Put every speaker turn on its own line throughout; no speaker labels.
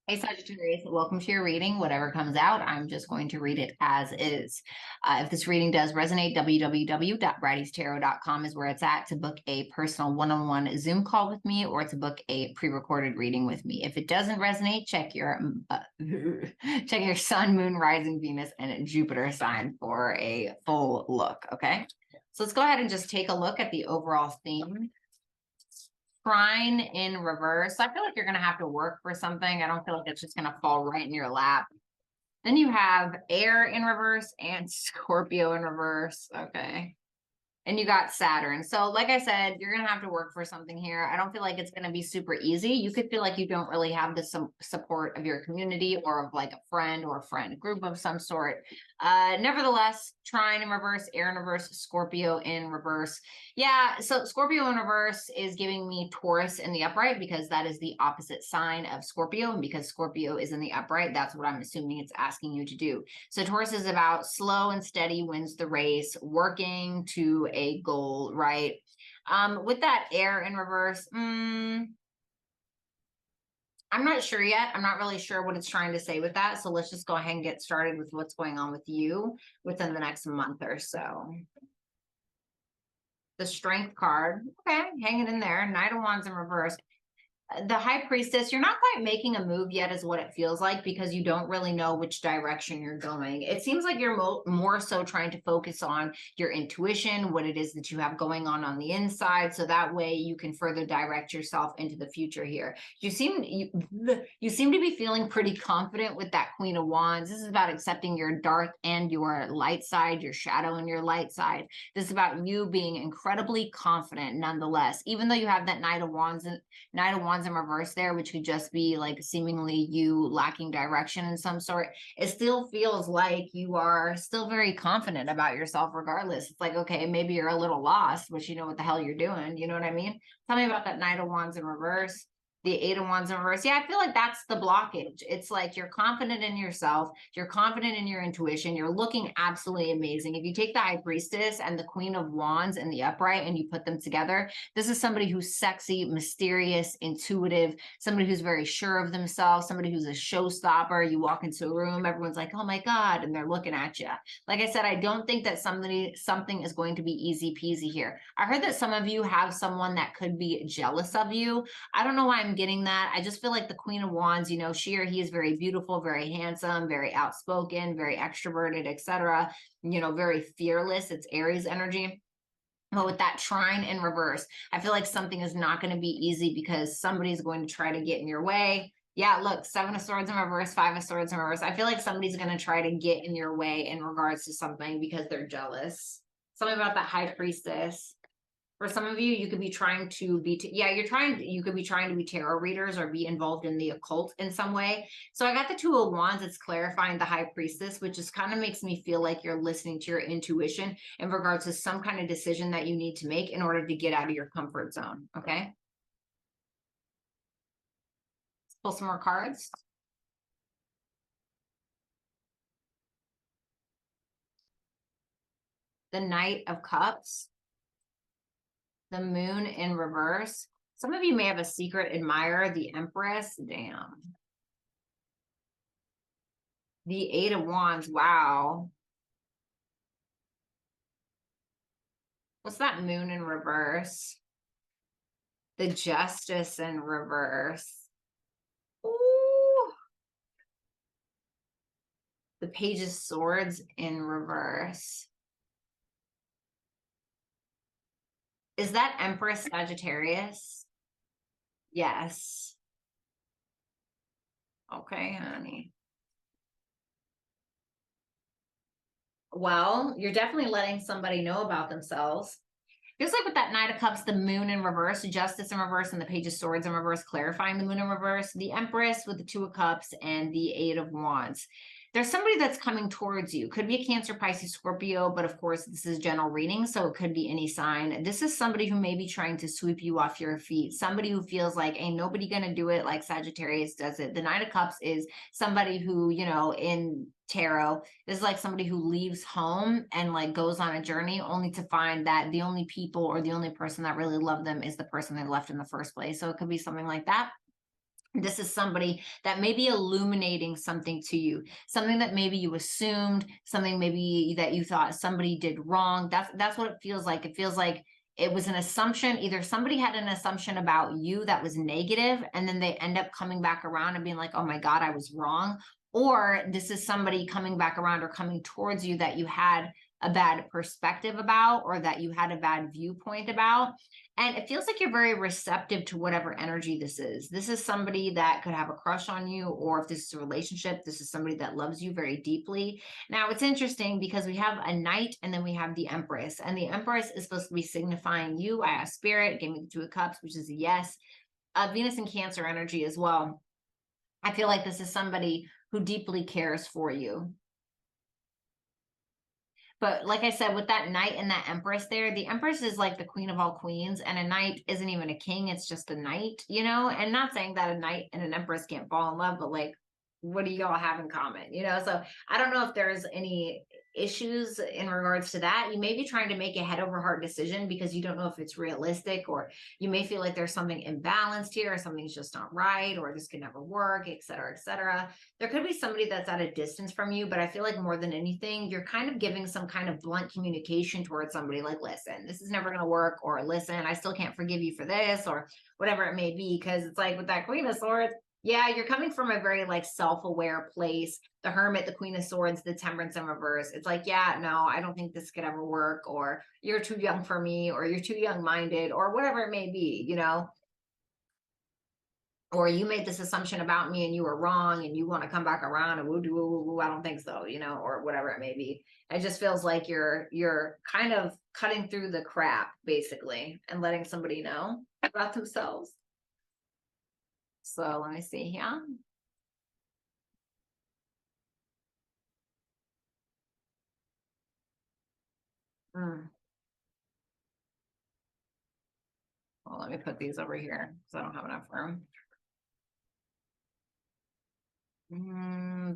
Hey Sagittarius, welcome to your reading. Whatever comes out, I'm just going to read it as is. If this reading does resonate, www.brattystarot.com is where it's at to book a personal one-on-one Zoom call with me or to book a pre-recorded reading with me. If it doesn't resonate, check your check your sun, moon, rising, Venus, and Jupiter sign for a full look. Okay, so let's go ahead and just take a look at the overall theme. Trine in reverse. I feel like you're going to have to work for something. I don't feel like it's just going to fall right in your lap. Then you have air in reverse and Scorpio in reverse. Okay. And you got Saturn. So, like I said, you're going to have to work for something here. I don't feel like it's going to be super easy. You could feel like you don't really have the support of your community or of like a friend or a friend group of some sort. Nevertheless, Trine in reverse, air in reverse, Scorpio in reverse. Yeah, so Scorpio in reverse is giving me Taurus in the upright because that is the opposite sign of Scorpio. And because Scorpio is in the upright, that's what I'm assuming it's asking you to do. So Taurus is about slow and steady wins the race, working to a goal, right? With that air in reverse, I'm not sure yet. I'm not really sure what it's trying to say with that. So let's just go ahead and get started with what's going on with you within the next month or so. The Strength card. Okay, hanging in there. Knight of Wands in reverse. The High Priestess, you're not quite making a move yet is what it feels like because you don't really know which direction you're going. It seems like you're more so trying to focus on your intuition, what it is that you have going on the inside, so that way you can further direct yourself into the future here. You seem to be feeling pretty confident with that Queen of Wands. This is about accepting your dark and your light side, your shadow and your light side. This is about you being incredibly confident nonetheless, even though you have that Knight of Wands in reverse there, which could just be like seemingly you lacking direction in some sort. It still feels like you are still very confident about yourself regardless. It's like, okay, maybe you're a little lost, but you know what the hell you're doing. You know what I mean? Tell me about that Knight of Wands in reverse. The Eight of Wands in reverse. Yeah, I feel like that's the blockage. It's like you're confident in yourself. You're confident in your intuition. You're looking absolutely amazing. If you take the High Priestess and the Queen of Wands in the upright and you put them together, this is somebody who's sexy, mysterious, intuitive, somebody who's very sure of themselves, somebody who's a showstopper. You walk into a room, everyone's like, oh my God, and they're looking at you. Like I said, I don't think that something is going to be easy peasy here. I heard that some of you have someone that could be jealous of you. I don't know why I'm getting that. I just feel like the Queen of Wands, she or he is very beautiful, very handsome, very outspoken, very extroverted, etc. Very fearless. It's Aries energy. But with that trine in reverse, I feel like something is not going to be easy because somebody's going to try to get in your way. Yeah, look, Seven of Swords in reverse, Five of Swords in reverse. I feel like somebody's going to try to get in your way in regards to something because they're jealous. Something about that High Priestess. For some of you, you could be trying to be, you could be trying to be tarot readers or be involved in the occult in some way. So I got the Two of Wands. It's clarifying the High Priestess, which just kind of makes me feel like you're listening to your intuition in regards to some kind of decision that you need to make in order to get out of your comfort zone. Okay. Let's pull some more cards. The Knight of Cups. The Moon in reverse. Some of you may have a secret admirer, the Empress. Damn. The Eight of Wands. Wow. What's that Moon in reverse? The Justice in reverse. Ooh. The Page of Swords in reverse. Is that Empress Sagittarius? Yes. Okay, honey. Well, you're definitely letting somebody know about themselves. Just like with that Knight of Cups, the Moon in reverse, Justice in reverse, and the Page of Swords in reverse, clarifying the Moon in reverse, the Empress with the Two of Cups and the Eight of Wands. There's somebody that's coming towards you. Could be a Cancer, Pisces, Scorpio, but of course, this is general reading, so it could be any sign. This is somebody who may be trying to sweep you off your feet. Somebody who feels like, ain't nobody gonna do it like Sagittarius does it. The Knight of Cups is somebody who, in tarot is like somebody who leaves home and like goes on a journey only to find that the only people or the only person that really love them is the person they left in the first place. So it could be something like that. This is somebody that may be illuminating something to you, something that maybe you assumed, something maybe that you thought somebody did wrong. That's what it feels like. It feels like it was an assumption. Either somebody had an assumption about you that was negative, and then they end up coming back around and being like, oh my God, I was wrong. Or this is somebody coming back around or coming towards you that you had a bad perspective about, or that you had a bad viewpoint about. And it feels like you're very receptive to whatever energy this is. This is somebody that could have a crush on you, or if this is a relationship, this is somebody that loves you very deeply. Now, it's interesting because we have a knight and then we have the empress. And the empress is supposed to be signifying you. I asked spirit, gave me the two of cups, which is a yes. Venus and Cancer energy as well. I feel like this is somebody who deeply cares for you. But like I said, with that knight and that empress there, the empress is like the queen of all queens, and a knight isn't even a king, it's just a knight, you know? And not saying that a knight and an empress can't fall in love, but like, what do y'all have in common, you know? So I don't know if there's any issues in regards to that. You may be trying to make a head over heart decision because you don't know if it's realistic, or you may feel like there's something imbalanced here, or something's just not right, or this could never work, et cetera, et cetera. There could be somebody that's at a distance from you, but I feel like more than anything, you're kind of giving some kind of blunt communication towards somebody, like, listen, this is never going to work, or listen, I still can't forgive you for this, or whatever it may be. Because it's like with that Queen of Swords, yeah, you're coming from a very like self-aware place. The Hermit, the Queen of Swords, the Temperance in reverse. It's like, yeah, no, I don't think this could ever work, or you're too young for me, or you're too young-minded, or whatever it may be, you know? Or you made this assumption about me and you were wrong, and you want to come back around and woo woo woo woo, I don't think so, you know, or whatever it may be. It just feels like you're kind of cutting through the crap basically and letting somebody know about themselves. So let me see here. Mm. Well, let me put these over here because I don't have enough room.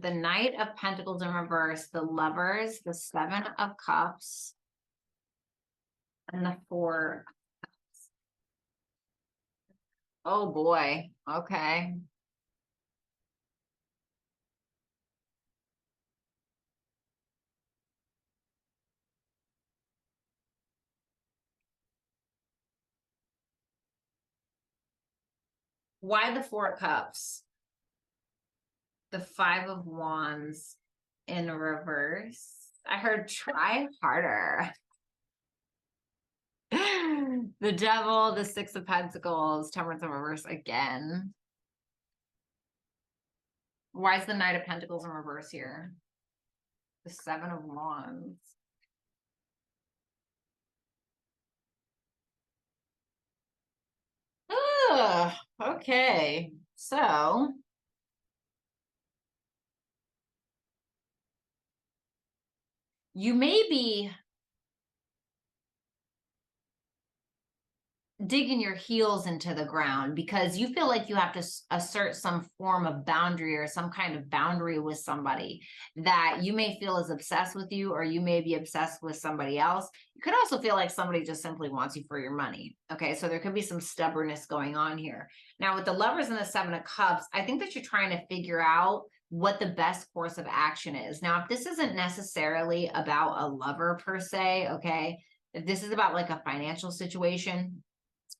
The Knight of Pentacles in reverse, the Lovers, the Seven of Cups, and the Four. Oh boy. Okay. Why the Four of Cups? The Five of Wands in reverse. I heard try harder. The Devil, the Six of Pentacles, Temperance in reverse again. Why is the Knight of Pentacles in reverse here? The Seven of Wands. Ugh, okay. So you may be digging your heels into the ground because you feel like you have to assert some form of boundary, or some kind of boundary with somebody that you may feel is obsessed with you, or you may be obsessed with somebody else. You could also feel like somebody just simply wants you for your money. Okay, so there could be some stubbornness going on here. Now with the Lovers and the Seven of Cups, I think that you're trying to figure out what the best course of action is. Now, if this isn't necessarily about a lover per se, okay, if this is about like a financial situation,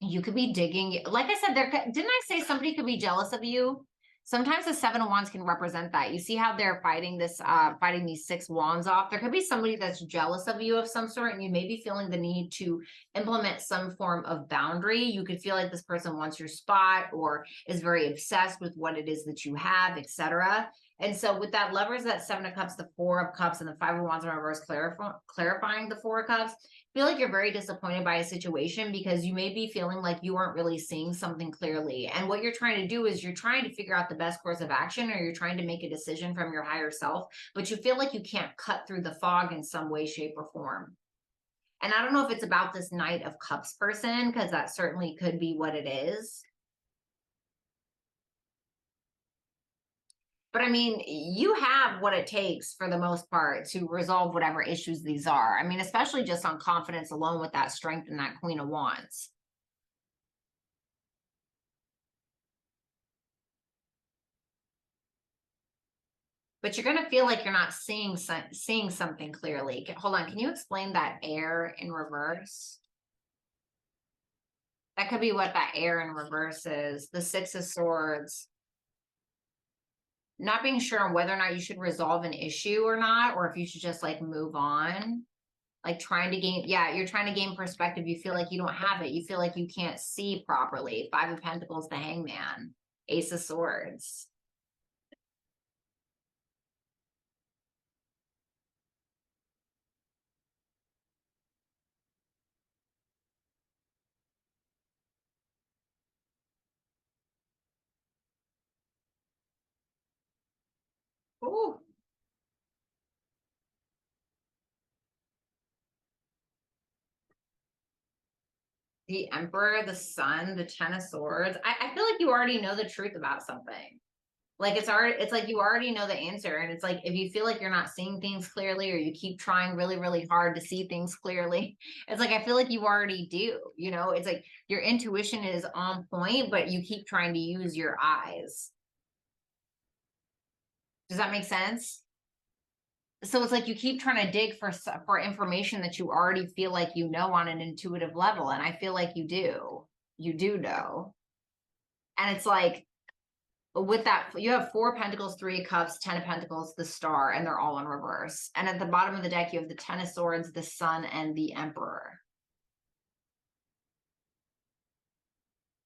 you could be digging, like I said, didn't I say somebody could be jealous of you? Sometimes the Seven of Wands can represent that. You see how they're fighting fighting these six wands off. There could be somebody that's jealous of you of some sort, and you may be feeling the need to implement some form of boundary. You could feel like this person wants your spot, or is very obsessed with what it is that you have, etc. And so with that Lovers, that Seven of Cups, the Four of Cups, and the Five of Wands in reverse, clarifying the Four of Cups, feel like you're very disappointed by a situation because you may be feeling like you aren't really seeing something clearly. And what you're trying to do is you're trying to figure out the best course of action, or you're trying to make a decision from your higher self, but you feel like you can't cut through the fog in some way, shape, or form. And I don't know if it's about this Knight of Cups person, because that certainly could be what it is. But I mean, you have what it takes for the most part to resolve whatever issues these are. I mean, especially just on confidence alone with that strength and that Queen of Wands. but you're going to feel like you're not seeing something clearly. Hold on. Can you explain that air in reverse? That could be what that air in reverse is. The Six of Swords. Not being sure on whether or not you should resolve an issue or not, or if you should just like move on. Like trying to gain, yeah, you're trying to gain perspective. You feel like you don't have it. You feel like you can't see properly. Five of Pentacles, the Hangman, Ace of Swords. Ooh. The Emperor, the Sun, the Ten of Swords. I feel like you already know the truth about something. Like it's like you already know the answer. And it's like if you feel like you're not seeing things clearly or you keep trying really, really hard to see things clearly, it's like I feel like you already do. You know, it's like your intuition is on point, but you keep trying to use your eyes. Does that make sense? So it's like you keep trying to dig for information that you already feel like you know on an intuitive level, and I feel like you do know. And it's like with that, you have Four of Pentacles, Three of Cups, Ten of Pentacles, the Star, and they're all in reverse. And at the bottom of the deck you have the Ten of Swords, the Sun, and the Emperor.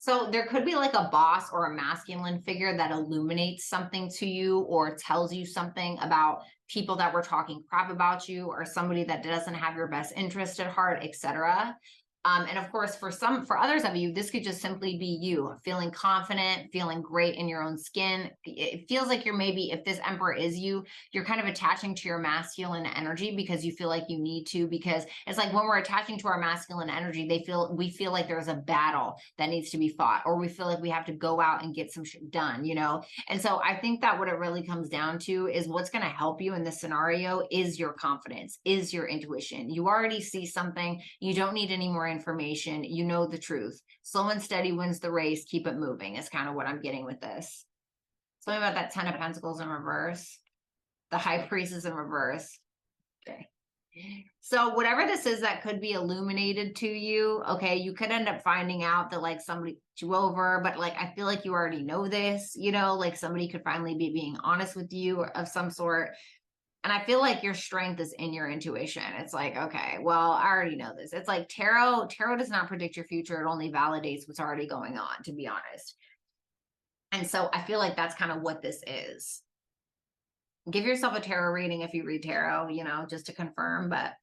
So there could be like a boss or a masculine figure that illuminates something to you or tells you something about people that were talking crap about you or somebody that doesn't have your best interest at heart, etc. And of course, for others of you, this could just simply be you feeling confident, feeling great in your own skin. It feels like you're maybe, if this Emperor is you, you're kind of attaching to your masculine energy because you feel like you need to, because it's like when we're attaching to our masculine energy, we feel like there's a battle that needs to be fought, or we feel like we have to go out and get some shit done, you know? And so I think that what it really comes down to is what's going to help you in this scenario is your confidence, is your intuition. You already see something. You don't need any more information. You know the truth. Slow and steady wins the race. Keep it moving is kind of what I'm getting with this. Something about that Ten of Pentacles in reverse. The High Priest is in reverse. Okay. So whatever this is that could be illuminated to you, okay, you could end up finding out that like somebody put you over, but like I feel like you already know this, you know, like somebody could finally be being honest with you of some sort. And I feel like your strength is in your intuition. It's like, okay, well, I already know this. It's like tarot does not predict your future. It only validates what's already going on, to be honest. And so I feel like that's kind of what this is. Give yourself a tarot reading if you read tarot, you know, just to confirm, but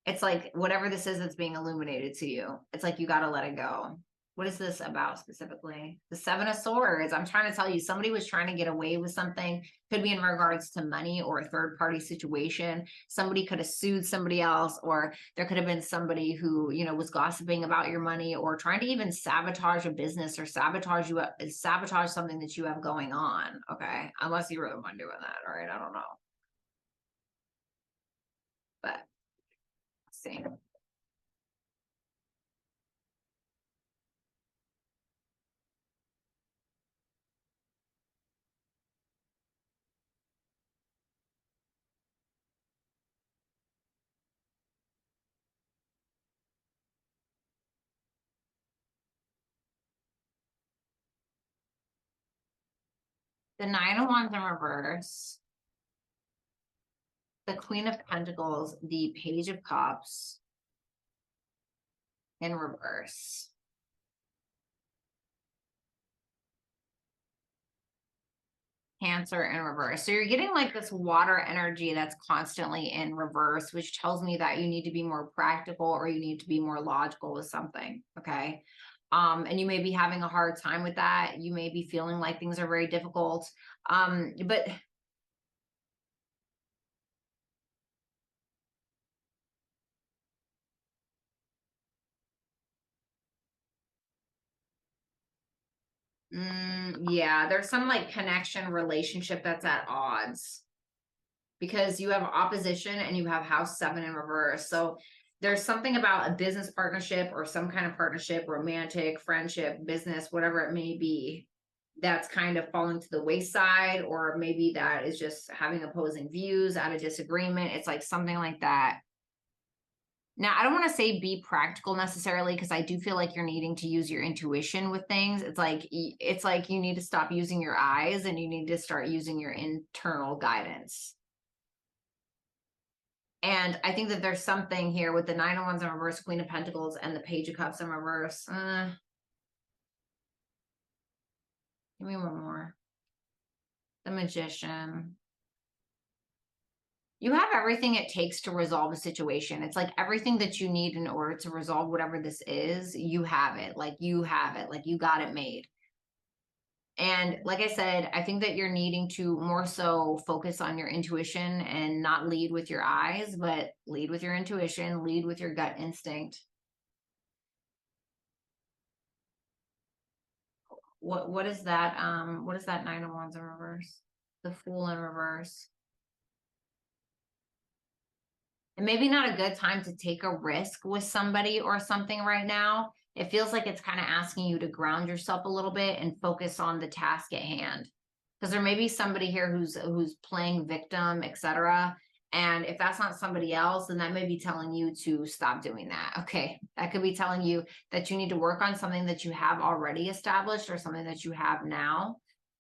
it's like whatever this is that's being illuminated to you, it's like you got to let it go. What is this about specifically? The Seven of Swords. I'm trying to tell you, somebody was trying to get away with something. Could be in regards to money or a third party situation. Somebody could have sued somebody else, or there could have been somebody who, you know, was gossiping about your money or trying to even sabotage a business or sabotage something that you have going on. Okay. Unless you were the one doing that. All right. I don't know. But let's see. The Nine of Wands in reverse, the Queen of Pentacles, the Page of Cups in reverse. Cancer in reverse. So you're getting like this water energy that's constantly in reverse, which tells me that you need to be more practical or you need to be more logical with something. Okay. And you may be having a hard time with that. You may be feeling like things are very difficult. But yeah, there's some like connection relationship that's at odds because you have opposition and you have House 7 in reverse. So there's something about a business partnership or some kind of partnership, romantic, friendship, business, whatever it may be, that's kind of falling to the wayside, or maybe that is just having opposing views, out of disagreement. It's like something like that. Now, I don't want to say be practical necessarily, because I do feel like you're needing to use your intuition with things. It's like you need to stop using your eyes and you need to start using your internal guidance. And I think that there's something here with the Nine of Wands in reverse, Queen of Pentacles, and the Page of Cups in reverse. Give me one more. The Magician. You have everything it takes to resolve a situation. It's like everything that you need in order to resolve whatever this is, you have it. Like you have it. Like you got it made. And like I said, I think that you're needing to more so focus on your intuition and not lead with your eyes, but lead with your intuition, lead with your gut instinct. What is that? What is that Nine of Wands in reverse? The Fool in reverse. And maybe not a good time to take a risk with somebody or something right now. It feels like it's kind of asking you to ground yourself a little bit and focus on the task at hand. Because there may be somebody here who's playing victim, etc. And if that's not somebody else, then that may be telling you to stop doing that. Okay. That could be telling you that you need to work on something that you have already established or something that you have now.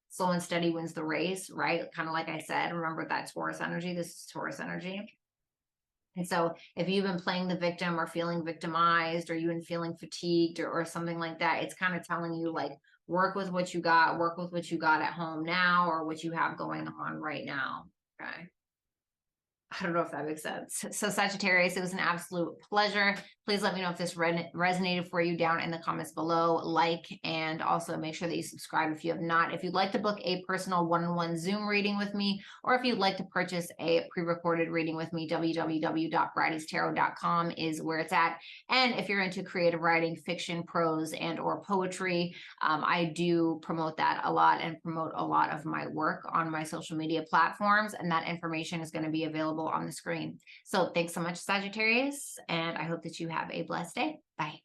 Slow and steady wins the race, right? Kind of like I said, remember that Taurus energy. This is Taurus energy. And so if you've been playing the victim or feeling victimized, or you've been feeling fatigued or something like that, it's kind of telling you like, work with what you got, work with what you got at home now, or what you have going on right now. Okay. I don't know if that makes sense. So Sagittarius, it was an absolute pleasure. Please let me know if this resonated for you down in the comments below. Like, and also make sure that you subscribe if you have not. If you'd like to book a personal one-on-one Zoom reading with me, or if you'd like to purchase a pre-recorded reading with me, www.brattystarot.com is where it's at. And if you're into creative writing, fiction, prose, and or poetry, I do promote that a lot and promote a lot of my work on my social media platforms, and that information is going to be available on the screen. So thanks so much, Sagittarius, and I hope that you have a blessed day. Bye.